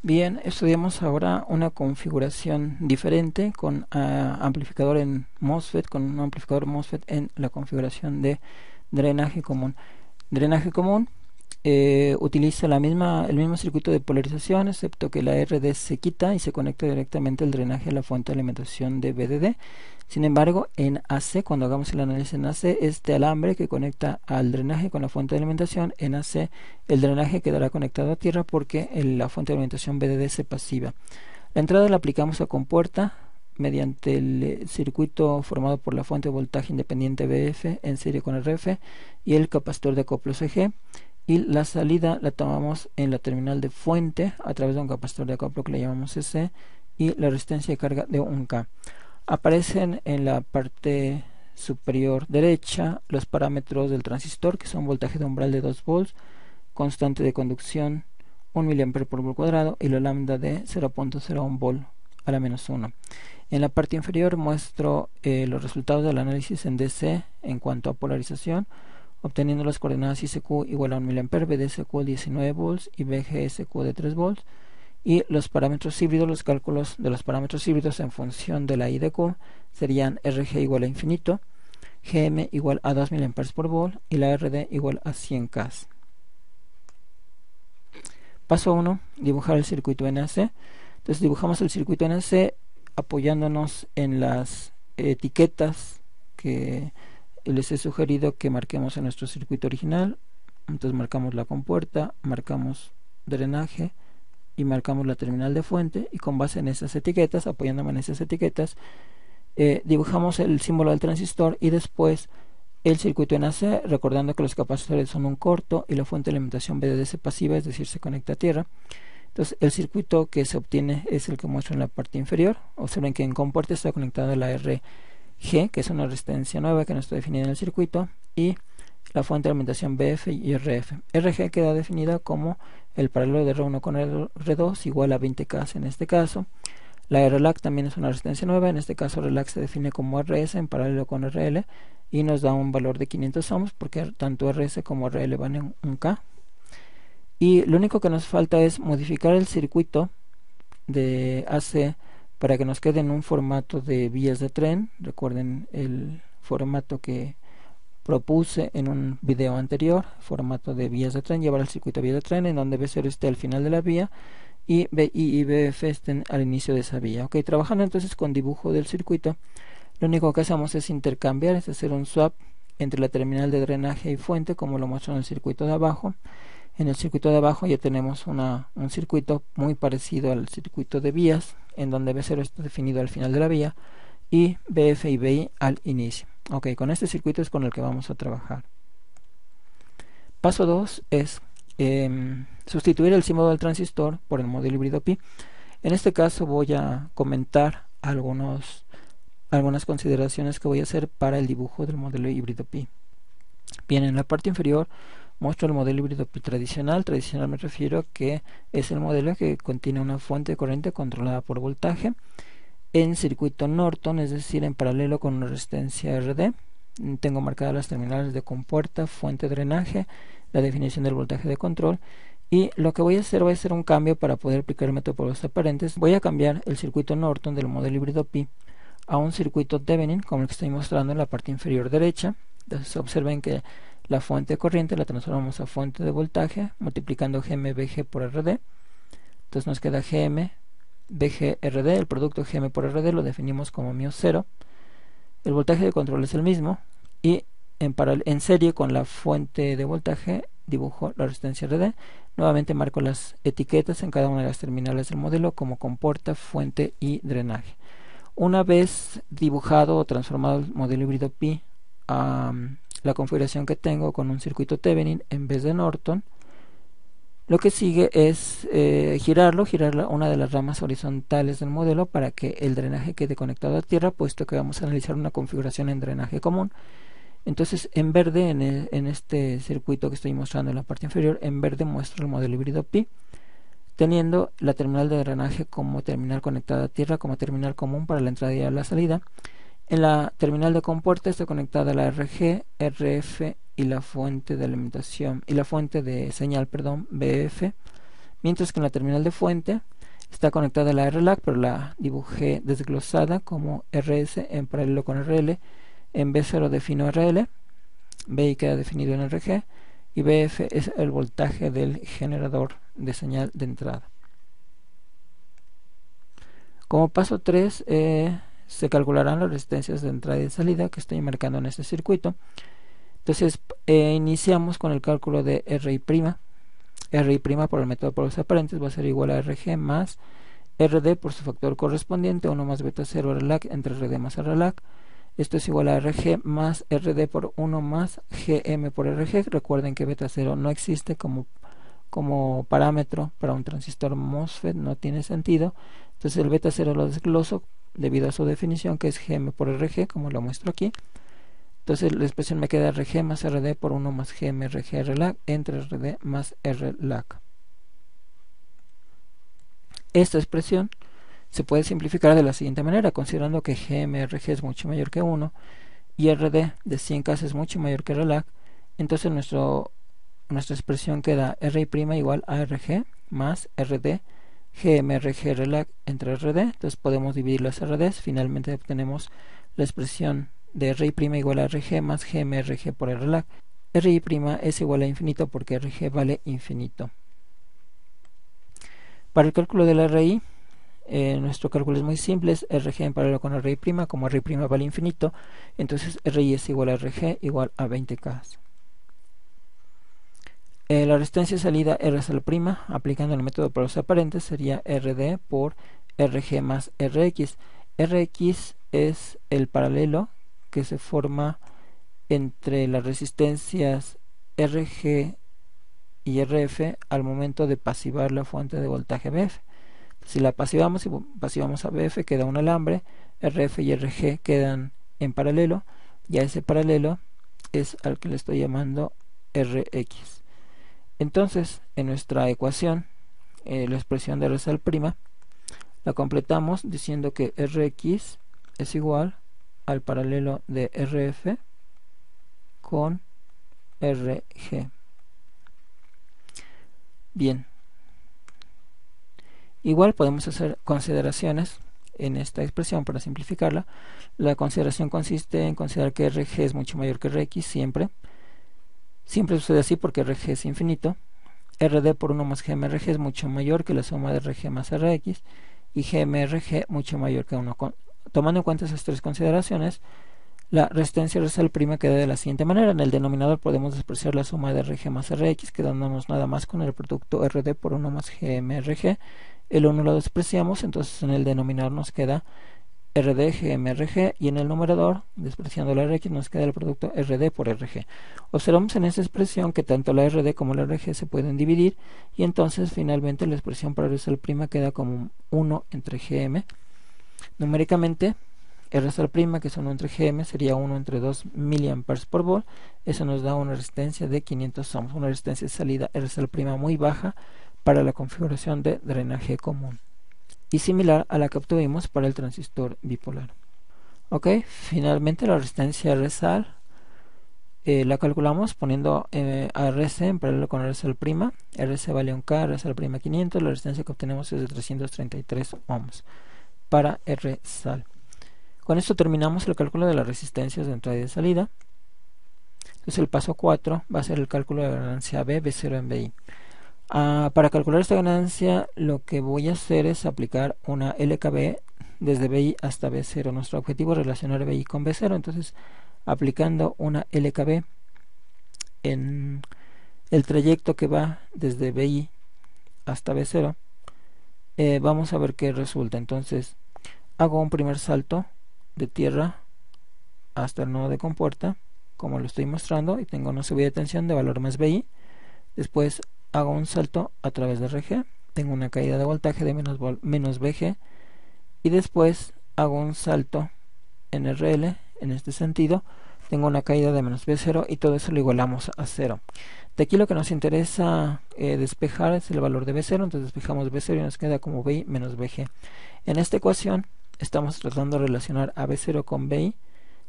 Bien, estudiamos ahora una configuración diferente con amplificador en MOSFET, con un amplificador MOSFET en la configuración de drenaje común. Drenaje común utiliza el mismo circuito de polarización, excepto que la RD se quita y se conecta directamente al drenaje a la fuente de alimentación de VDD. Sin embargo, en AC, cuando hagamos el análisis en AC, este alambre que conecta al drenaje con la fuente de alimentación, en AC el drenaje quedará conectado a tierra porque la fuente de alimentación VDD se pasiva. La entrada la aplicamos a compuerta mediante el circuito formado por la fuente de voltaje independiente BF en serie con RF y el capacitor de acoplo CG. Y la salida la tomamos en la terminal de fuente a través de un capacitor de acoplo que le llamamos CC y la resistencia de carga de 1K. Aparecen en la parte superior derecha los parámetros del transistor, que son voltaje de umbral de 2 volts, constante de conducción 1 mA por volt cuadrado y la lambda de 0.01 volt a la menos 1. En la parte inferior muestro los resultados del análisis en DC en cuanto a polarización, obteniendo las coordenadas ICQ igual a 1 mA, BDSQ 19 volts y BGSQ de 3 volts. Y los parámetros híbridos, los cálculos de los parámetros híbridos en función de la I de Q serían RG igual a infinito, GM igual a 2 mA por volt y la RD igual a 100 K. Paso 1, dibujar el circuito NAC. Entonces dibujamos el circuito NAC apoyándonos en las etiquetas que les he sugerido que marquemos en nuestro circuito original. Entonces marcamos la compuerta, marcamos drenaje y marcamos la terminal de fuente, y con base en esas etiquetas, apoyándome en esas etiquetas, dibujamos el símbolo del transistor y después el circuito NAC, recordando que los capacitores son un corto y la fuente de alimentación VDD pasiva, es decir, se conecta a tierra. Entonces el circuito que se obtiene es el que muestro en la parte inferior. Observen que en compuerta está conectada la RG, que es una resistencia nueva que no está definida en el circuito, y la fuente de alimentación BF y RF. RG queda definida como el paralelo de R1 con R2 igual a 20K en este caso. La RLAC también es una resistencia nueva, en este caso RLAC se define como RS en paralelo con RL y nos da un valor de 500 ohms porque tanto RS como RL van en 1K. Y lo único que nos falta es modificar el circuito de AC para que nos quede en un formato de vías de tren. Recuerden el formato que propuse en un video anterior, formato de vías de tren, llevar el circuito a vía de tren en donde B0 esté al final de la vía y BI y BF estén al inicio de esa vía. Ok, trabajando entonces con dibujo del circuito, lo único que hacemos es intercambiar, es hacer un swap entre la terminal de drenaje y fuente, como lo muestro en el circuito de abajo. En el circuito de abajo ya tenemos un circuito muy parecido al circuito de vías, en donde B0 está definido al final de la vía y BF y BI al inicio. Ok, con este circuito es con el que vamos a trabajar. Paso 2 es sustituir el símbolo del transistor por el modelo híbrido pi. En este caso voy a comentar algunas consideraciones que voy a hacer para el dibujo del modelo híbrido pi. Bien, en la parte inferior muestro el modelo híbrido pi tradicional. Tradicional me refiero a que es el modelo que contiene una fuente de corriente controlada por voltaje en circuito Norton, es decir, en paralelo con una resistencia RD. Tengo marcadas las terminales de compuerta, fuente, drenaje, la definición del voltaje de control, y lo que voy a hacer un cambio para poder aplicar el método de pruebas aparentes. Voy a cambiar el circuito Norton del modelo híbrido pi a un circuito Thevenin, como el que estoy mostrando en la parte inferior derecha. Entonces observen que la fuente de corriente la transformamos a fuente de voltaje multiplicando GM/VG por RD. Entonces nos queda GM VG/RD, el producto GM por RD lo definimos como μ0. El voltaje de control es el mismo y en serie con la fuente de voltaje dibujo la resistencia RD. Nuevamente marco las etiquetas en cada una de las terminales del modelo como compuerta, fuente y drenaje. Una vez dibujado o transformado el modelo híbrido pi a la configuración que tengo con un circuito Thevenin en vez de Norton, lo que sigue es girar una de las ramas horizontales del modelo para que el drenaje quede conectado a tierra, puesto que vamos a analizar una configuración en drenaje común. Entonces en verde, en este circuito que estoy mostrando en la parte inferior, en verde muestro el modelo híbrido pi, teniendo la terminal de drenaje como terminal conectada a tierra, como terminal común para la entrada y la salida. En la terminal de compuerta está conectada la RG, RF y la fuente de alimentación y la fuente de señal, BF, mientras que en la terminal de fuente Está conectada a la RLAC, pero la dibujé desglosada como RS en paralelo con RL. En B0 defino RL, BI queda definido en RG y BF es el voltaje del generador de señal de entrada. Como paso 3 se calcularán las resistencias de entrada y de salida que estoy marcando en este circuito. Entonces iniciamos con el cálculo de RI'. RI' por el método de pruebas aparentes va a ser igual a RG más RD por su factor correspondiente, 1 más beta 0 RLAC entre RD más RLAC. Esto es igual a RG más RD por 1 más GM por RG. Recuerden que beta 0 no existe como parámetro para un transistor MOSFET, no tiene sentido. Entonces el beta 0 lo desgloso debido a su definición, que es GM por RG, como lo muestro aquí. Entonces la expresión me queda RG más RD por 1 más GM RG RLAC entre RD más RLAC. Esta expresión se puede simplificar de la siguiente manera, considerando que GM-RG es mucho mayor que 1 y RD de 100K es mucho mayor que RLAC. Entonces nuestra expresión queda RI' igual a RG más RD GM-RG RLAC entre RD. Entonces podemos dividir las RDs, finalmente obtenemos la expresión de RI' igual a RG más GM-RG por RLAC. RI' es igual a infinito porque RG vale infinito. Para el cálculo del RI, nuestro cálculo es muy simple, es RG en paralelo con RI', como RI' vale infinito, entonces RI es igual a RG igual a 20K. La resistencia de salida RSal', aplicando el método de pruebas aparentes, sería RD por RG más RX. RX es el paralelo que se forma entre las resistencias RG y RF al momento de pasivar la fuente de voltaje BF. Si la pasivamos y pasivamos a BF, queda un alambre, RF y RG quedan en paralelo, y a ese paralelo es al que le estoy llamando RX. Entonces, en nuestra ecuación, la expresión de RSal' la completamos diciendo que RX es igual al paralelo de RF con RG. Bien. Igual podemos hacer consideraciones en esta expresión para simplificarla. La consideración consiste en considerar que RG es mucho mayor que RX siempre. Siempre sucede así porque RG es infinito. RD por 1 más GMRG es mucho mayor que la suma de RG más RX. Y GMRG mucho mayor que 1. Tomando en cuenta esas tres consideraciones, la resistencia RSal' queda de la siguiente manera. En el denominador podemos expresar la suma de RG más RX, quedándonos nada más con el producto RD por 1 más GMRG. El 1 lo despreciamos, entonces en el denominador nos queda RD GMRG y en el numerador, despreciando la RX, nos queda el producto RD por RG. Observamos en esta expresión que tanto la RD como la RG se pueden dividir y entonces finalmente la expresión para RSal' queda como 1 entre GM. Numéricamente, RSal', que es 1 entre GM, sería 1 entre 2 mA por volt. Eso nos da una resistencia de 500 ohms, una resistencia de salida RSal' muy baja para la configuración de drenaje común y similar a la que obtuvimos para el transistor bipolar. Ok, finalmente la resistencia RSal la calculamos poniendo a RC en paralelo con RSal'. RC vale 1K, RSal' 500, la resistencia que obtenemos es de 333 ohms para RSal. Con esto terminamos el cálculo de las resistencias de entrada y de salida. Entonces el paso 4 va a ser el cálculo de la ganancia B, B0 en BI. Para calcular esta ganancia lo que voy a hacer es aplicar una LKB desde BI hasta B0. Nuestro objetivo es relacionar BI con B0, entonces aplicando una LKB en el trayecto que va desde BI hasta B0, vamos a ver qué resulta. Entonces hago un primer salto de tierra hasta el nodo de compuerta, como lo estoy mostrando, y tengo una subida de tensión de valor más BI. Después hago un salto a través de RG, tengo una caída de voltaje de menos BG, y después hago un salto en RL, en este sentido, tengo una caída de menos B0 y todo eso lo igualamos a 0. De aquí lo que nos interesa despejar es el valor de B0, entonces despejamos B0 y nos queda como BI menos BG. En esta ecuación estamos tratando de relacionar a B0 con BI,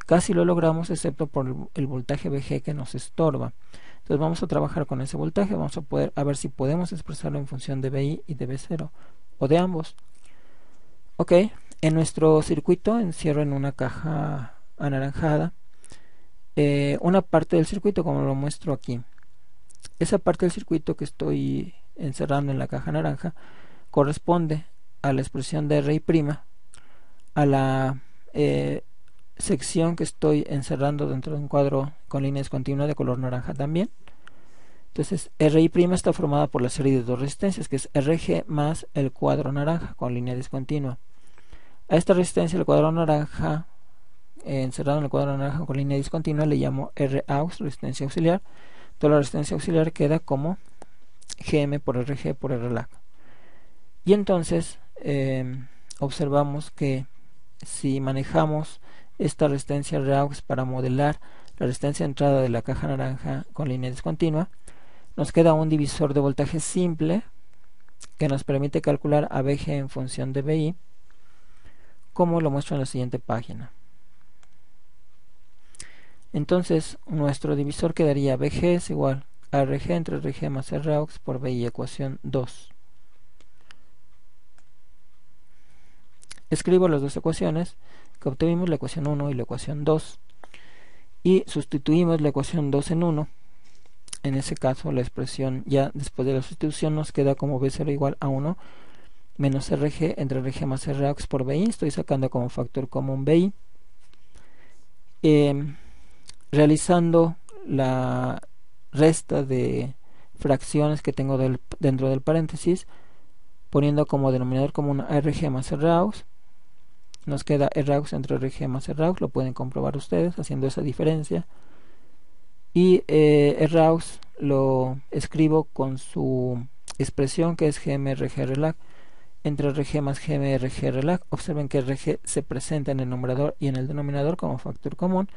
casi lo logramos excepto por el voltaje BG que nos estorba. Entonces vamos a trabajar con ese voltaje, vamos a ver si podemos expresarlo en función de BI y de B0. o de ambos. Ok, en nuestro circuito encierro en una caja anaranjada una parte del circuito, como lo muestro aquí. Esa parte del circuito que estoy encerrando en la caja naranja corresponde a la expresión de RI', a la sección que estoy encerrando dentro de un cuadro con líneas continuas de color naranja también. Entonces RI' está formada por la serie de dos resistencias, que es RG más el cuadro naranja con línea discontinua. A esta resistencia, el cuadro naranja encerrado en el cuadro naranja con línea discontinua, le llamo Raux, resistencia auxiliar. Toda la resistencia auxiliar queda como Gm por Rg por Rlac. Y entonces observamos que si manejamos esta resistencia Raux para modelar la resistencia de entrada de la caja naranja con línea discontinua, nos queda un divisor de voltaje simple que nos permite calcular a Vg en función de Vi, como lo muestro en la siguiente página. Entonces nuestro divisor quedaría Vg es igual a Rg entre Rg más Raux por Vi, ecuación 2. Escribo las dos ecuaciones que obtuvimos, la ecuación 1 y la ecuación 2, y sustituimos la ecuación 2 en 1. En ese caso la expresión ya después de la sustitución nos queda como V0 igual a 1 menos Rg entre Rg más Raux por Vi. Estoy sacando como factor común Vi. Realizando la resta de fracciones que tengo dentro del paréntesis, poniendo como denominador común a Rg más Raux, nos queda Raux entre Rg más Raux. Lo pueden comprobar ustedes haciendo esa diferencia. Y Raux lo escribo con su expresión, que es GmRg entre Rg más GmRg. Observen que Rg se presenta en el numerador y en el denominador como factor común.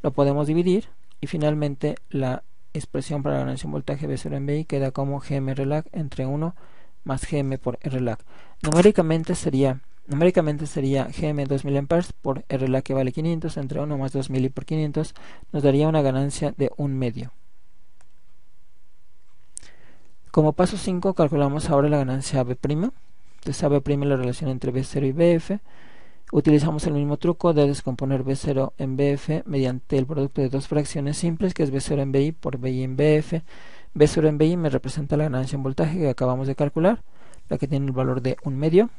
Lo podemos dividir y finalmente la expresión para la ganancia en voltaje V0 en Vi queda como GmRlac entre 1 más Gm por Rlac. Numéricamente sería Gm 2000 A por Rlac, que vale 500, entre 1 más 2000 por 500 nos daría una ganancia de 1/2. Como paso 5 calculamos ahora la ganancia AB'. Entonces AB' es la relación entre V0 y Vf. Utilizamos el mismo truco de descomponer V0 en Vf mediante el producto de dos fracciones simples, que es V0 en Vi por Vi en Vf. V0 en Vi me representa la ganancia en voltaje que acabamos de calcular, la que tiene el valor de 1/2.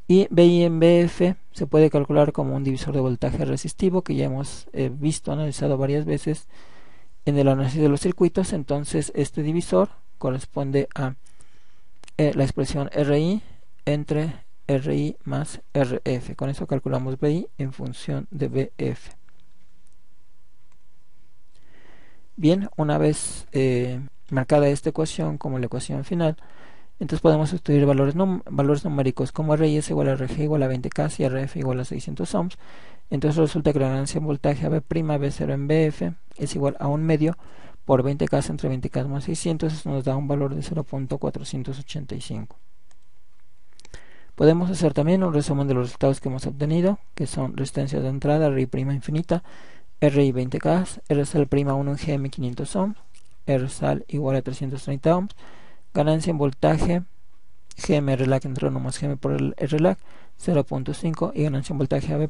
Y Vi en Vf se puede calcular como un divisor de voltaje resistivo, que ya hemos analizado varias veces en el análisis de los circuitos. Entonces este divisor corresponde a la expresión Ri entre Ri más Rf. Con eso calculamos Vi en función de Vf. Bien, una vez marcada esta ecuación como la ecuación final, entonces podemos sustituir valores numéricos como Ri es igual a Rg igual a 20K y Rf igual a 600 ohms. Entonces resulta que la ganancia en voltaje AB' V0 en Vf es igual a 1/2 por 20K entre 20K más 600. Eso nos da un valor de 0.485. Podemos hacer también un resumen de los resultados que hemos obtenido, que son resistencia de entrada Ri' infinita, Ri 20K, Rsal' 1 en Gm 500 ohms, Rsal igual a 330 ohms, ganancia en voltaje Gm Rlac entre 1 más Gm por Rlac 0.5 y ganancia en voltaje AB'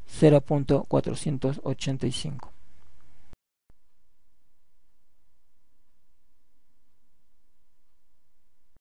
0.485.